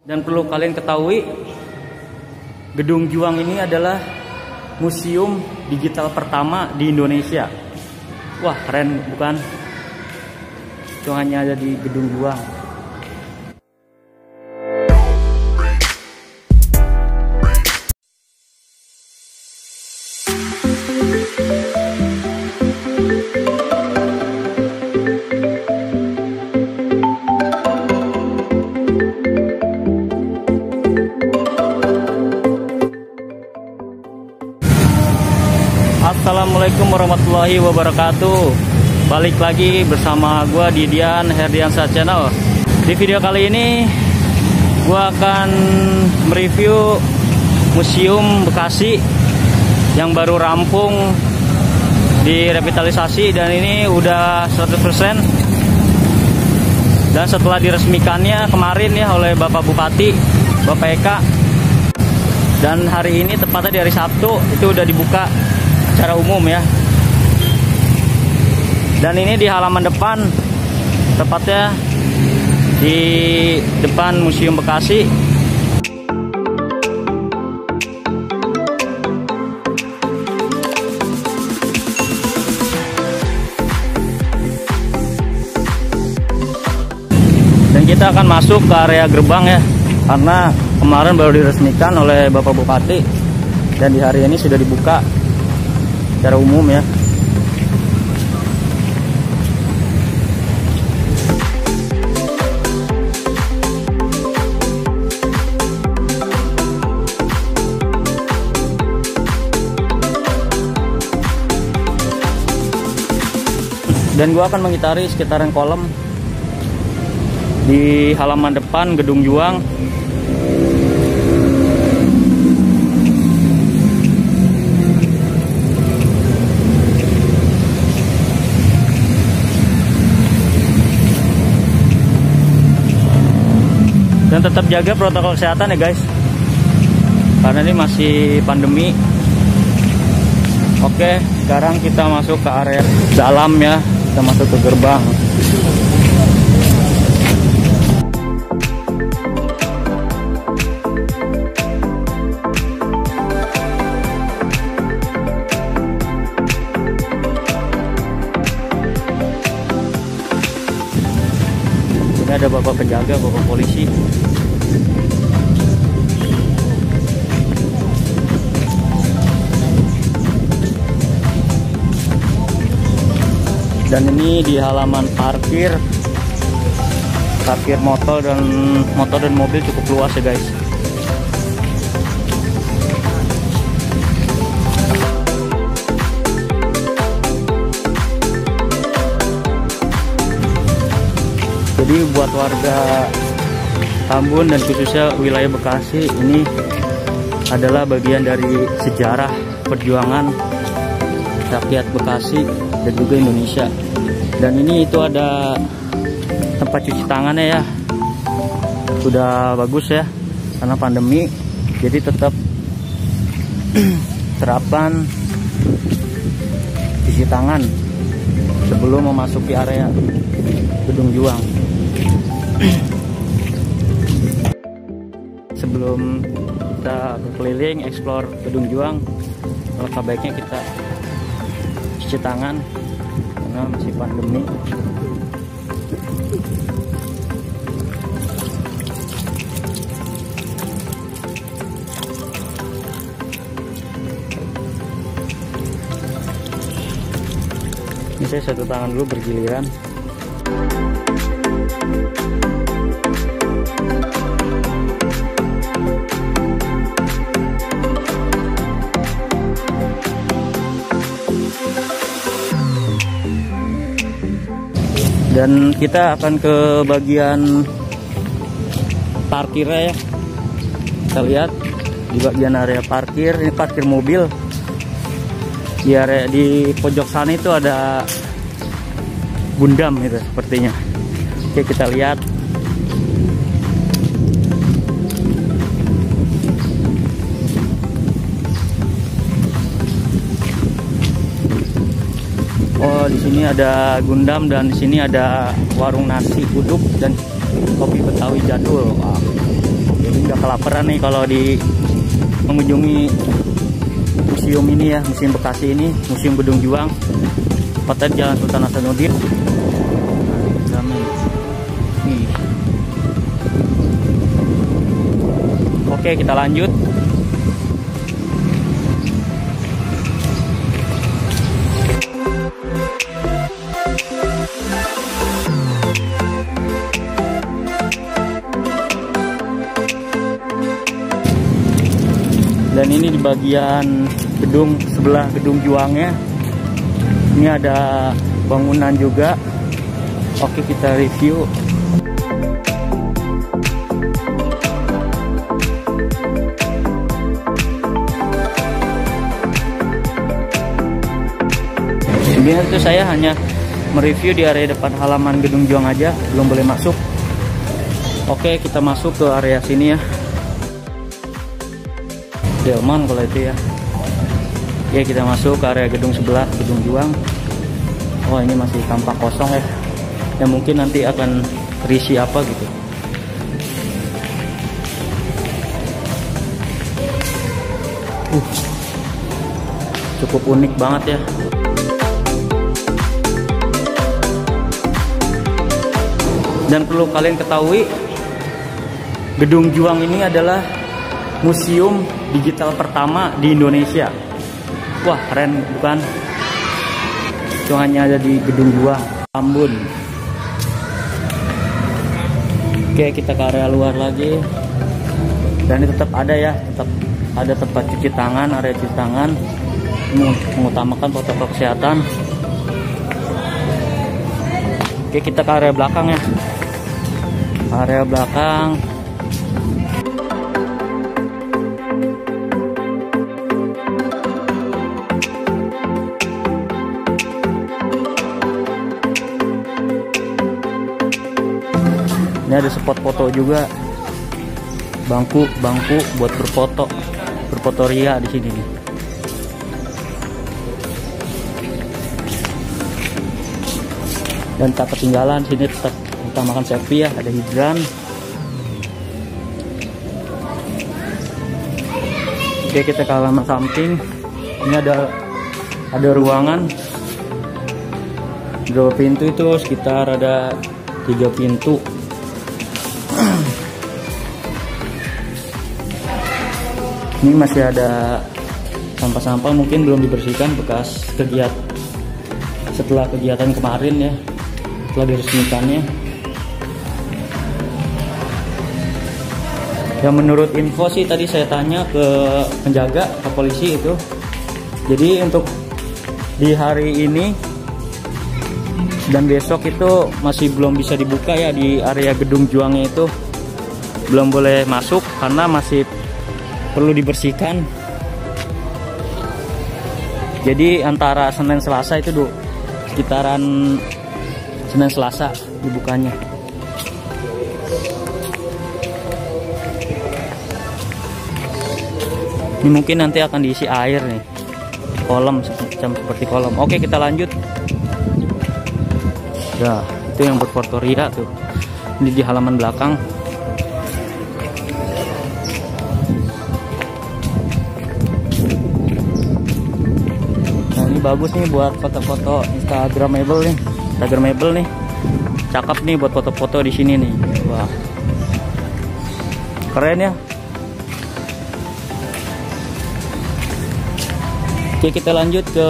Dan perlu kalian ketahui, Gedung Juang ini adalah museum digital pertama di Indonesia. Wah, keren bukan? Itu hanya ada di Gedung Juang. Assalamualaikum warahmatullahi wabarakatuh. Balik lagi bersama gua Didian Herdiansa Channel. Di video kali ini gua akan mereview Museum Bekasi yang baru rampung direvitalisasi, dan ini udah 100%. Dan setelah diresmikannya kemarin ya oleh Bapak Bupati, Bapak Eka. Dan hari ini tepatnya di hari Sabtu itu udah dibuka secara umum ya. Dan ini di halaman depan, tepatnya di depan Museum Bekasi. Dan kita akan masuk ke area gerbang ya, karena kemarin baru diresmikan oleh Bapak Bupati dan di hari ini sudah dibuka secara umum ya. Dan gua akan mengitari sekitaran kolam di halaman depan Gedung Juang. Dan tetap jaga protokol kesehatan ya guys, karena ini masih pandemi. Oke, sekarang kita masuk ke area dalam ya. Kita masuk ke gerbang. Ini ada bapak penjaga, bapak polisi. Dan ini di halaman parkir motor dan mobil cukup luas ya guys. Jadi buat warga Tambun dan khususnya wilayah Bekasi, ini adalah bagian dari sejarah perjuangan rakyat Bekasi dan juga Indonesia. Dan ini itu ada tempat cuci tangannya ya, sudah bagus ya, karena pandemi jadi tetap terapan cuci tangan sebelum memasuki area Gedung Juang. Sebelum kita berkeliling explore Gedung Juang, alangkah baiknya kita cuci tangan karena masih pandemi. Ini saya satu tangan dulu bergiliran. Dan kita akan ke bagian parkirnya ya. Kita lihat di bagian area parkir, ini parkir mobil. Di area di pojok sana itu ada Gundam itu sepertinya. Oke, kita lihat. Oh, di sini ada Gundam dan di sini ada warung nasi uduk dan kopi Betawi jadul. Wah, oke. kelaparan nih kalau di mengunjungi museum ini ya, Museum Bekasi ini, Museum Gedung Juang, tepatnya Jalan Sultan Hasanuddin. Oke, kita lanjut. Dan ini di bagian gedung sebelah Gedung Juangnya, ini ada bangunan juga. Oke, kita review. Sebenarnya itu saya hanya mereview di area depan halaman Gedung Juang aja, belum boleh masuk. Oke, kita masuk ke area sini ya. Delman kalau itu ya. Oke, kita masuk ke area gedung sebelah Gedung Juang. Oh, ini masih tampak kosong ya. Ya mungkin nanti akan terisi apa gitu. Cukup unik banget ya. Dan perlu kalian ketahui, Gedung Juang ini adalah museum digital pertama di Indonesia. Wah, keren bukan? Itu hanya ada di Gedung Juang, Tambun. Oke, kita ke area luar lagi. Dan ini tetap ada ya, tetap ada tempat cuci tangan, area cuci tangan, mengutamakan protokol kesehatan. Oke, kita ke area belakang ya. Area belakang. Ini ada spot foto juga, bangku buat berfoto ria di sini nih. Dan tak ketinggalan sini tetap utamakan selfie ya, ada hidran. Oke, kita ke halaman samping. Ini ada ruangan, 2 pintu, itu sekitar ada 3 pintu. Ini masih ada sampah-sampah, mungkin belum dibersihkan bekas setelah kegiatan kemarin ya, setelah diresmikannya. Ya, menurut info sih tadi saya tanya ke penjaga, ke polisi itu. Jadi untuk di hari ini dan besok itu masih belum bisa dibuka ya, di area Gedung Juangnya itu belum boleh masuk karena masih perlu dibersihkan. Jadi antara Senin Selasa itu sekitaran Senin Selasa dibukanya. Ini mungkin nanti akan diisi air nih, kolam semacam seperti kolam. Oke, kita lanjut. Ya, itu yang buat foto ria tuh. Ini di halaman belakang. Bagus nih buat foto-foto Instagramable nih. Cakep nih buat foto-foto di sini nih. Wah, keren ya. Oke, kita lanjut ke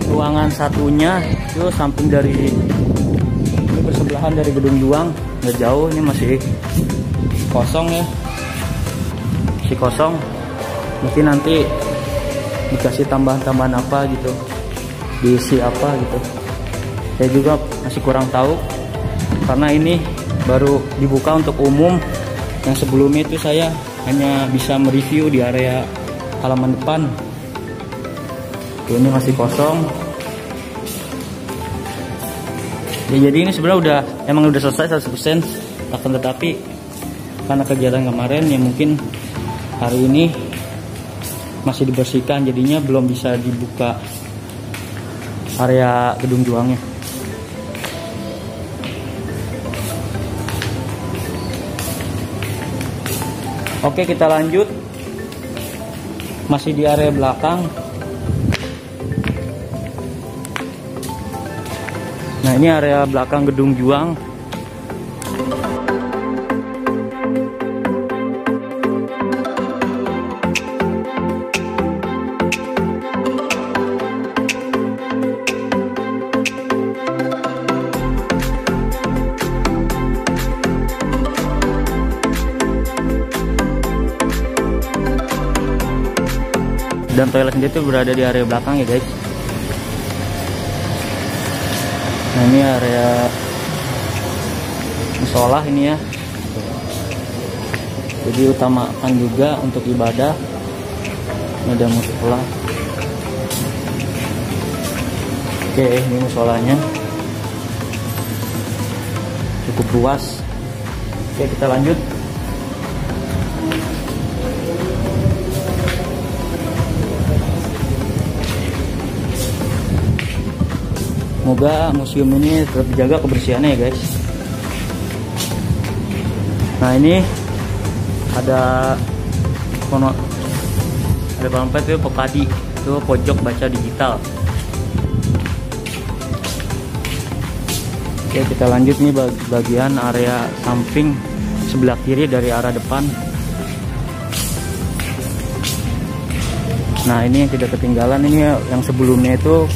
ruangan satunya. Itu samping dari ini, bersebelahan dari Gedung Juang, nggak jauh. Ini masih kosong ya, masih kosong. Mungkin nanti dikasih tambahan-tambahan apa gitu, diisi apa gitu. Saya juga masih kurang tahu karena ini baru dibuka untuk umum. Yang sebelumnya itu saya hanya bisa mereview di area halaman depan. Ini masih kosong. Ya, jadi ini sebenarnya emang udah selesai 100%. Akan tetapi karena kegiatan kemarin ya mungkin hari ini masih dibersihkan, jadinya belum bisa dibuka area Gedung Juangnya. Oke, kita lanjut. Masih di area belakang. Nah, ini area belakang Gedung Juang. Dan toilet sendiri itu berada di area belakang ya guys. Nah, ini area musola ini ya. Jadi utamakan juga untuk ibadah. Ini ada musola. Oke, ini musolanya cukup luas. Oke, kita lanjut. Semoga museum ini tetap dijaga kebersihannya ya guys. Nah, ini ada pamflet itu Pepadi, itu pojok baca digital. Oke, kita lanjut nih bagian area samping sebelah kiri dari arah depan. Nah, ini yang tidak ketinggalan, ini yang sebelumnya itu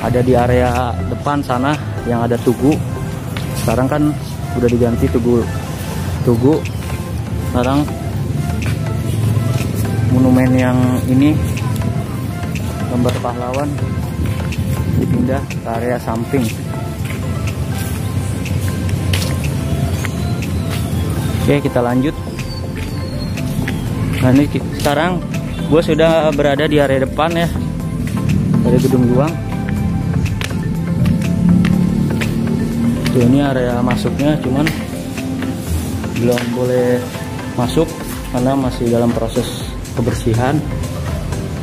ada di area depan sana yang ada tugu. Sekarang kan udah diganti tugu. Sekarang monumen yang ini gambar pahlawan dipindah ke area samping. Oke, kita lanjut. Nah, ini sekarang gue sudah berada di area depan ya, dari Gedung Juang. Ini area masuknya, cuman belum boleh masuk karena masih dalam proses kebersihan.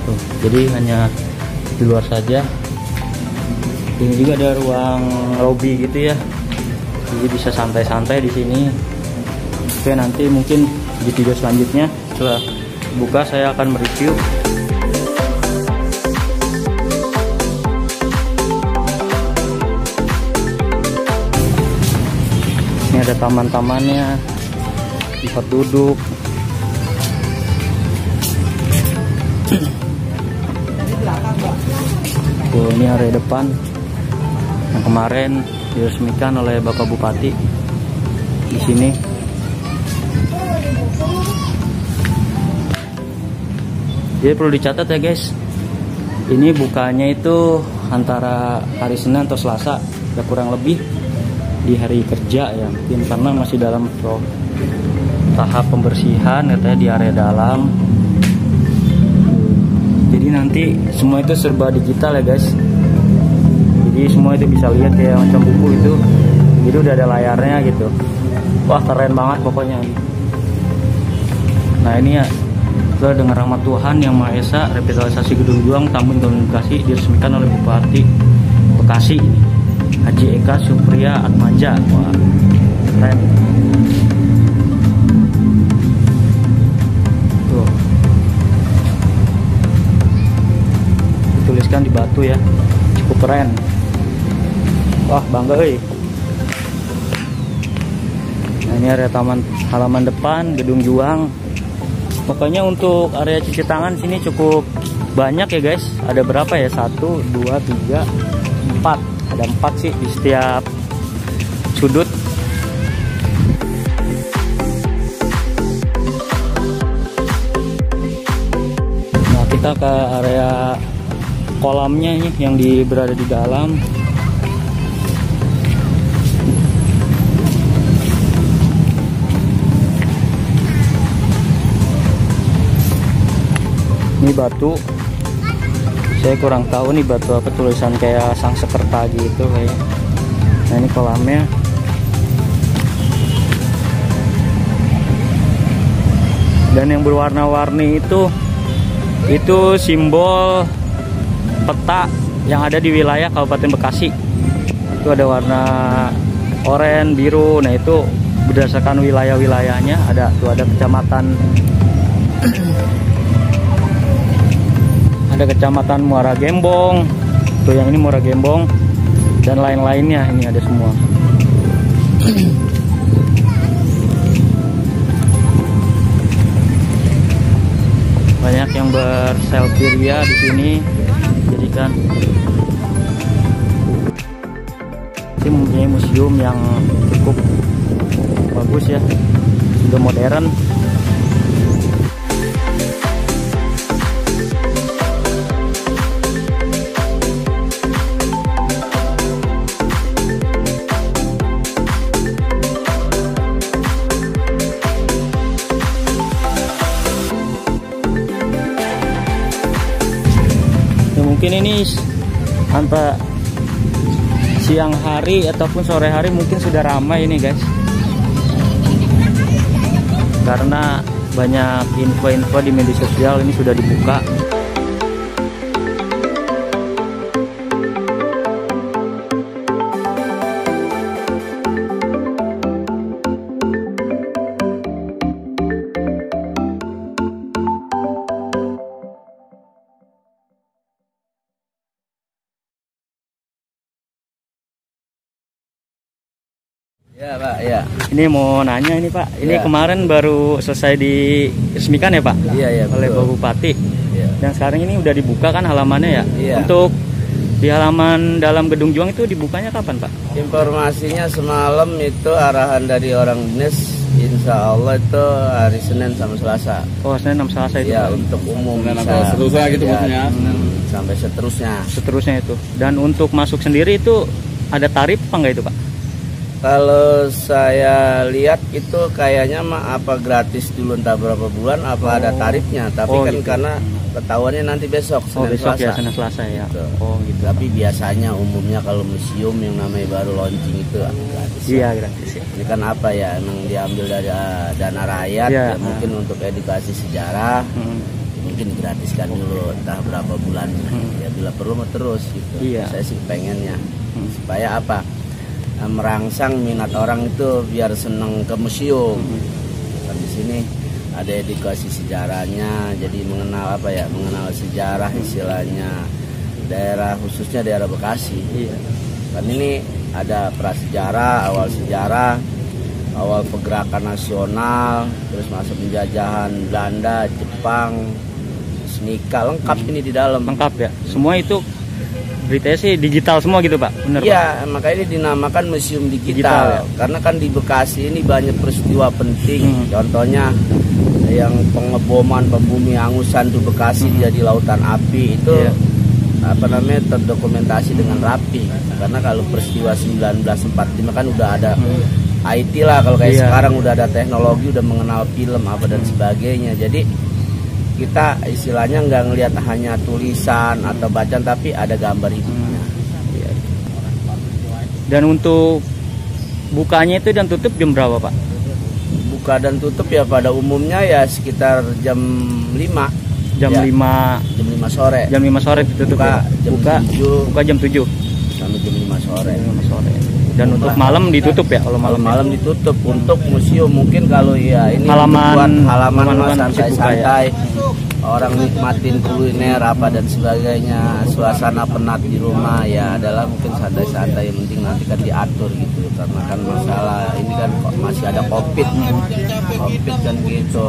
Tuh, jadi hanya di luar saja. Ini juga ada ruang lobby gitu ya, jadi bisa santai-santai di sini. Oke, nanti mungkin di video selanjutnya setelah buka saya akan mereview. Ada taman-tamannya, tempat duduk. Tuh, ini area depan yang kemarin diresmikan oleh Bapak Bupati di sini. Jadi perlu dicatat ya guys, ini bukanya itu antara hari Senin atau Selasa, ya kurang lebih di hari kerja ya, mungkin karena masih dalam tahap pembersihan katanya di area dalam. Jadi nanti semua itu serba digital ya guys, jadi semua itu bisa lihat kayak macam buku itu, jadi udah ada layarnya gitu. Wah, keren banget pokoknya. Nah, ini ya, dengan rahmat Tuhan Yang Maha Esa, revitalisasi Gedung Juang Tambun Komunikasi diresmikan oleh Bupati Bekasi Haji Eka Supriya Atmaja. Wah, keren. Tuh, dituliskan di batu ya, cukup keren. Wah, bangga euy. Nah, ini area taman halaman depan Gedung Juang. Pokoknya untuk area cuci tangan sini cukup banyak ya guys. Ada berapa ya? 1, 2, 3, 4. Ada 4 sih di setiap sudut. Nah, kita ke area kolamnya ini yang berada di dalam. Ini batu, saya kurang tahu nih batu apa, tulisan kayak Sangsekerta gitu kayak. Nah, ini kolamnya. Dan yang berwarna-warni itu simbol peta yang ada di wilayah Kabupaten Bekasi. Itu ada warna oranye, biru. Nah, itu berdasarkan wilayah-wilayahnya. Ada kecamatan ada kecamatan Muara Gembong, tuh yang ini Muara Gembong, dan lain-lainnya ini ada semua. Banyak yang berselfie ria di sini, jadikan ini mempunyai museum yang cukup bagus ya, sudah modern. Mungkin ini antara siang hari ataupun sore hari mungkin sudah ramai ini guys, karena banyak info-info di media sosial ini sudah dibuka. Ya Pak, ya. Ini mau nanya ini Pak, ini Ya. kemarin baru selesai diresmikan ya Pak? Iya, ya, oleh Pak Bupati. Ya. Dan sekarang ini udah dibuka kan halamannya ya? Iya. Untuk di halaman dalam Gedung Juang itu dibukanya kapan Pak? Informasinya semalam itu arahan dari orang dinas, insya Allah itu hari Senin sama Selasa. Oh, Senin sama Selasa itu Ya, Pak? untuk umum Senin bisa. sampai seterusnya gitu Ya, maksudnya. Senin sampai seterusnya. Seterusnya itu. Dan untuk masuk sendiri itu ada tarif apa enggak itu Pak? Kalau saya lihat itu kayaknya mah apa gratis dulu entah berapa bulan, apa ada tarifnya. Tapi Oh, kan gitu. karena ketahuannya nanti besok, Oh, Senin besok Selasa. ya, Senin Selasa ya. Gitu. Oh gitu. Tapi biasanya umumnya kalau museum yang namanya baru launching itu gratis. Iya gratis ya. Ini kan apa ya, emang diambil dari dana rakyat, Iya, ya, mungkin untuk edukasi sejarah, mungkin digratiskan dulu entah berapa bulan. Ya bila perlu mah terus gitu. Iya. Saya sih pengennya supaya apa, merangsang minat orang itu biar seneng ke museum. Kan di sini ada edukasi sejarahnya, jadi mengenal apa ya, mengenal sejarah istilahnya daerah, khususnya daerah Bekasi. Iya. Kan ini ada prasejarah, awal pergerakan nasional, terus masuk penjajahan Belanda, Jepang, Snika, lengkap ini di dalam. Lengkap ya. Semua itu beritanya sih digital semua gitu Pak? Bener Pak? Iya, makanya ini dinamakan museum digital, Digital, ya? Karena kan di Bekasi ini banyak peristiwa penting. Contohnya yang pengeboman pembumi angusan tuh Bekasi jadi lautan api itu. Iya. Apa namanya, terdokumentasi dengan rapi. Karena kalau peristiwa 1945 kan udah ada IT lah, kalau kayak Iya. sekarang udah ada teknologi, udah mengenal film apa dan sebagainya. Jadi kita istilahnya nggak ngelihat hanya tulisan atau bacaan, tapi ada gambar hidupnya. Iya. Dan untuk bukanya itu dan tutup jam berapa Pak? Buka dan tutup ya pada umumnya ya sekitar jam 5. Jam Ya. 5 Jam 5 sore. jam 5 sore ditutup Buka ya? jam 7. Buka jam 7 Sampai jam 5 sore. jam 5 sore. Dan untuk malam ditutup ya kalau malam? Malam ditutup untuk museum. Mungkin kalau ya ini Halaman- buat halaman halaman mah masih buka santai-santai. Orang nikmatin kuliner apa dan sebagainya, suasana penat di rumah ya adalah mungkin santai-santai, yang penting nanti kan diatur gitu, karena kan masalah ini kan masih ada covid kan gitu.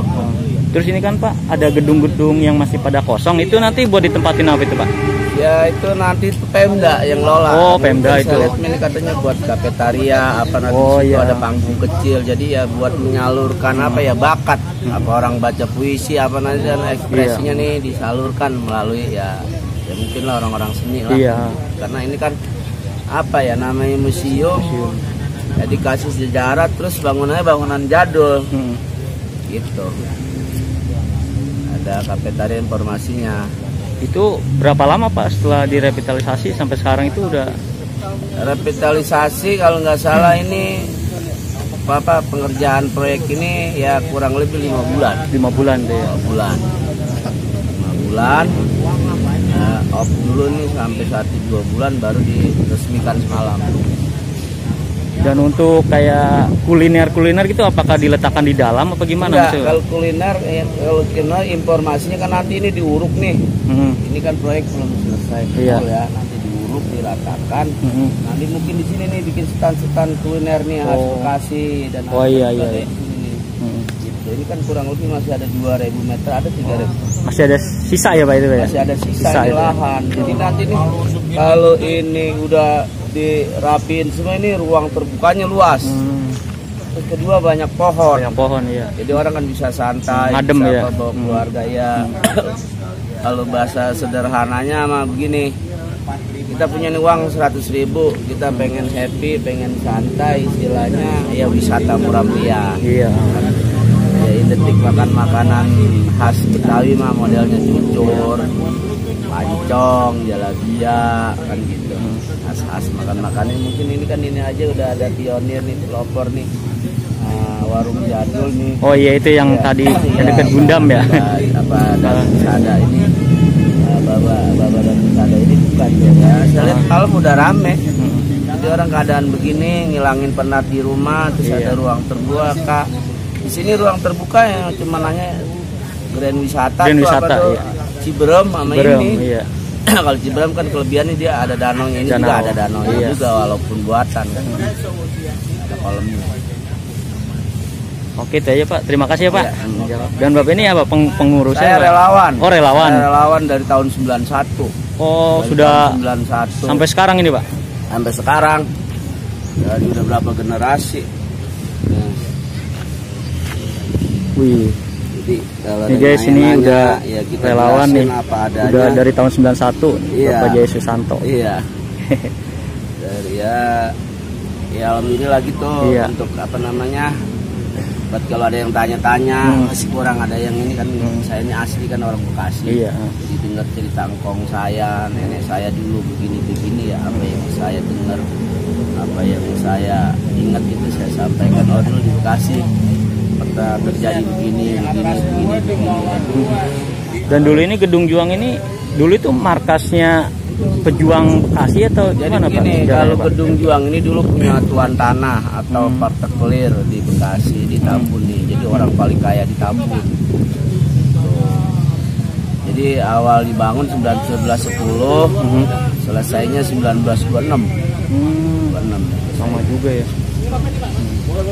Terus ini kan Pak ada gedung-gedung yang masih pada kosong, itu nanti buat ditempatin apa itu Pak? Ya itu nanti itu Pemda yang lola. Oh, Pemda Mungkin itu. saya lihat ini katanya buat kafetaria apa nanti Oh, situ iya. ada panggung kecil. Jadi ya buat menyalurkan apa ya, bakat. Apa orang baca puisi apa nanti dan ekspresinya nih disalurkan melalui ya mungkin lah orang-orang seni lah. Iya. Karena ini kan apa ya namanya museum. Ya dikasih sejarah, terus bangunannya bangunan jadul gitu. Ada kafetaria informasinya. Itu berapa lama Pak setelah direvitalisasi sampai sekarang itu udah? Revitalisasi kalau nggak salah ini apa pengerjaan proyek ini ya kurang lebih 5 bulan. 5 bulan deh ya. 5 bulan. 5 bulan. Off dulu nih sampai 1-2 bulan baru diresmikan semalam. Dan untuk kayak kuliner gitu apakah diletakkan di dalam apa gimana? Enggak, kalau kuliner informasinya kan nanti ini diuruk nih. Ini kan proyek belum selesai, iya. Ya. Nanti diuruk, diratakan. Nanti mungkin di sini nih bikin stand kuliner nih khas Bekasi dan iya. Gitu. Ini kan kurang lebih masih ada 2.000 meter, ada 3.000. Masih ada sisa ya Pak itu ya? Masih ada sisa di lahan. Jadi nanti nih kalau ini udah dirapiin semua, ini ruang terbukanya luas. Terus kedua banyak pohon. Banyak pohon iya. Jadi orang kan bisa santai, adem bisa ya. bawa keluarga ya. Kalau bahasa sederhananya mah begini, kita punya nih uang 100.000, kita pengen happy, pengen santai, istilahnya ya wisata murah meriah. Iya. Ya identik makan makanan khas Betawi mah modelnya cucur, pancong, jalabia kan gitu. Khas makan-makanan mungkin ini kan ini aja udah ada pionir nih, pelopor nih. Warung jadul nih. Oh iya itu yang tadi yang dekat Gundam ya. Apa dan ada ini Baba dan ada ini bukan ya. Saya lihat kalau udah rame. Jadi orang keadaan begini ngilangin penat di rumah, terus ada ruang terbuka. Di sini ruang terbuka yang cuma nanya Grand Wisata tuh apa tuh? Iya. Ciberem sama ini. Iya. Kalau Ciberem kan kelebihannya dia ada danaunya, ini juga ada danaunya juga walaupun buatan kan. Ada kolamnya. Oke itu aja Pak, terima kasih ya Pak. Ya. Dan Bapak ini apa pengurusnya? Saya relawan. Oh relawan. Saya relawan dari tahun 91. Oh dari sudah tahun 91. Sampai sekarang ini Pak? Sampai sekarang. Jadi udah berapa generasi? Wih. Jadi kalau ini guys ini udah ya kita relawan nih. Apa adanya. Udah dari tahun 91 iya. Bapak Jaya Susanto. Iya. Dari ya alhamdulillah gitu untuk apa namanya? Buat kalau ada yang tanya-tanya masih kurang ada yang ini kan saya ini asli kan orang Bekasi. Iya. Jadi dengar cerita engkong saya, nenek saya dulu begini-begini ya, apa yang saya dengar, apa yang saya ingat itu saya sampaikan. Oh dulu di Bekasi pernah terjadi begini. Dan dulu ini Gedung Juang ini dulu itu markasnya pejuang Bekasi atau gimana Pak? Jadi kalau Gedung Juang ini dulu punya tuan tanah atau partikulir di Bekasi, di Tambun nih. Jadi orang paling kaya di Tambun. Jadi awal dibangun 1910, selesainya 1926. 26. Sama juga ya.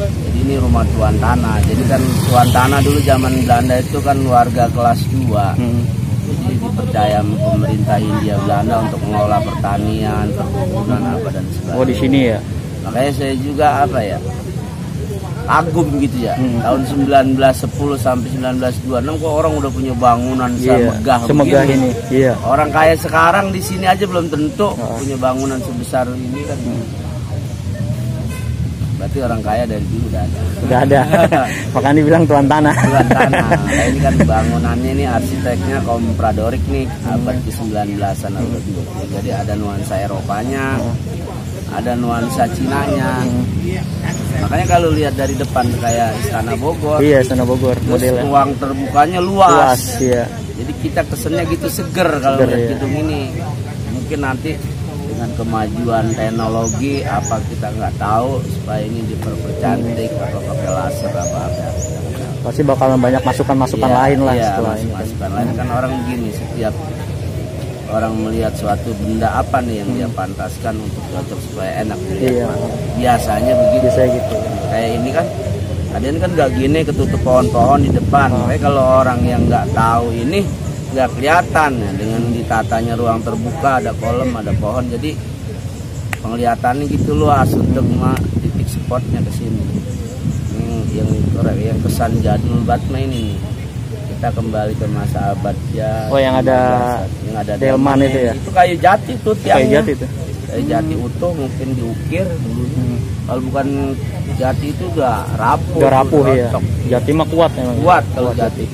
Jadi ini rumah tuan tanah. Jadi kan tuan tanah dulu zaman Belanda itu kan warga kelas 2. Jadi dipercaya pemerintah Hindia Belanda untuk mengelola pertanian, perkebunan apa dan sebagainya. Oh di sini ya. Makanya saya juga apa ya kagum gitu ya. Tahun 1910 sampai 1926 kok orang udah punya bangunan semegah ini. Iya. Orang kaya sekarang di sini aja belum tentu punya bangunan sebesar ini kan. Berarti orang kaya dari dulu udah ada. Udah ada. Makanya dibilang tuan tanah. Tuan tanah. Nah, ini kan bangunannya ini arsiteknya kaum Pradorik nih, abad ke-19-an lebih. Jadi ada nuansa Eropanya, ada nuansa Cinanya. Makanya kalau lihat dari depan kayak Istana Bogor. Iya, Istana Bogor modelnya. Ruang terbukanya luas. Iya. Jadi kita kesannya gitu seger kalau lihat gedung ini. Mungkin nanti dengan kemajuan teknologi apa kita nggak tahu supaya ini dipercantik atau pakai laser apa pasti bakalan banyak masukan lain lah setelah ini. Masukan lain kan orang begini, setiap orang melihat suatu benda apa nih yang dia pantaskan untuk cocok supaya enak dilihat. Biasanya begitu. Biasanya gitu. Kayak ini kan ada ini kan nggak gini ketutup pohon-pohon di depan. Tapi kalau orang yang nggak tahu ini nggak kelihatan ya, dengan ditatanya ruang terbuka, ada kolam, ada pohon, jadi penglihatannya gitu luas untuk titik spotnya ke sini. Yang kesan jadul Batma ini kita kembali ke masa abad ya. Oh yang ada delman itu ya? Itu kayu jati tuh tiangnya. Kayu jati itu. Kayu jati utuh mungkin diukir dulu. Kalau bukan jati itu udah rapuh. Udah rapuh ya. Jati mah kuat memang. Kuat kalau jati.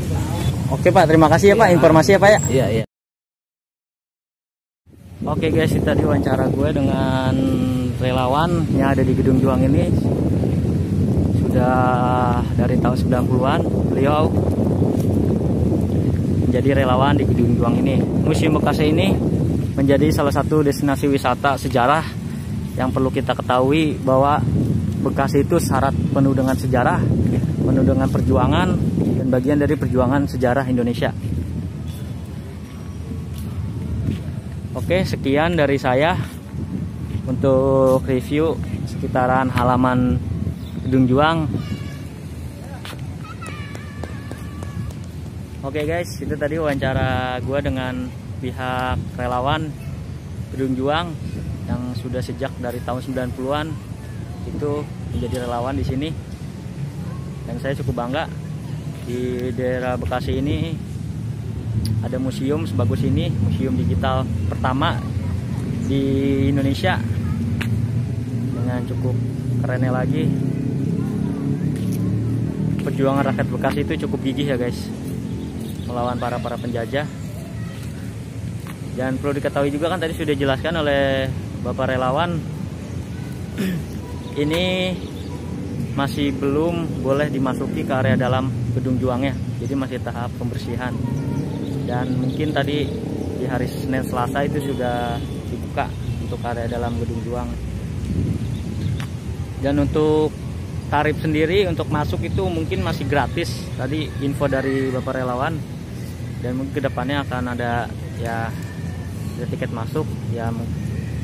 Oke Pak, terima kasih ya Pak informasi ya Pak ya. Iya, iya. Oke guys, itu tadi wawancara gue dengan relawan yang ada di Gedung Juang ini. Sudah dari tahun 90-an beliau menjadi relawan di Gedung Juang ini. Museum Bekasi ini menjadi salah satu destinasi wisata sejarah yang perlu kita ketahui bahwa Bekasi itu syarat penuh dengan sejarah, penuh dengan perjuangan, dan bagian dari perjuangan sejarah Indonesia. Oke, sekian dari saya untuk review sekitaran halaman Gedung Juang. Oke guys, itu tadi wawancara gue dengan pihak relawan Gedung Juang yang sudah sejak dari tahun 90-an itu menjadi relawan di sini. Dan saya cukup bangga di daerah Bekasi ini ada museum sebagus ini, museum digital pertama di Indonesia dengan cukup kerennya lagi. Perjuangan rakyat Bekasi itu cukup gigih ya guys, melawan para penjajah. Dan perlu diketahui juga kan tadi sudah dijelaskan oleh Bapak relawan, ini masih belum boleh dimasuki ke area dalam Gedung Juangnya, jadi masih tahap pembersihan. Dan mungkin tadi di hari Senin Selasa itu sudah dibuka untuk area dalam Gedung Juang. Dan untuk tarif sendiri untuk masuk itu mungkin masih gratis, tadi info dari Bapak relawan. Dan mungkin kedepannya akan ada ya tiket masuk, ya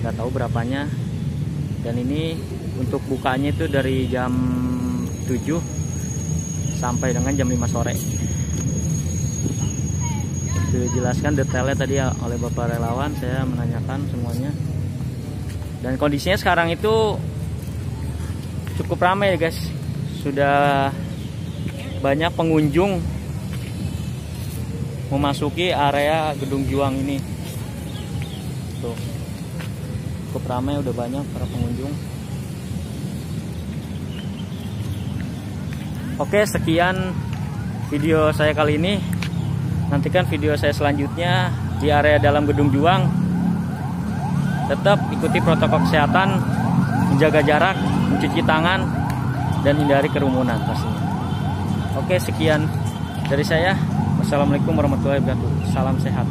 nggak tahu berapanya. Dan ini untuk bukanya itu dari jam 7 sampai dengan jam 5 sore. Dijelaskan detailnya tadi ya oleh Bapak relawan, saya menanyakan semuanya. Dan kondisinya sekarang itu cukup ramai ya guys, sudah banyak pengunjung memasuki area Gedung Juang ini. Tuh, cukup ramai, udah banyak para pengunjung. Oke, sekian video saya kali ini. Nantikan video saya selanjutnya di area dalam Gedung Juang. Tetap ikuti protokol kesehatan, menjaga jarak, mencuci tangan, dan hindari kerumunan pastinya. Oke, sekian dari saya. Wassalamualaikum warahmatullahi wabarakatuh. Salam sehat.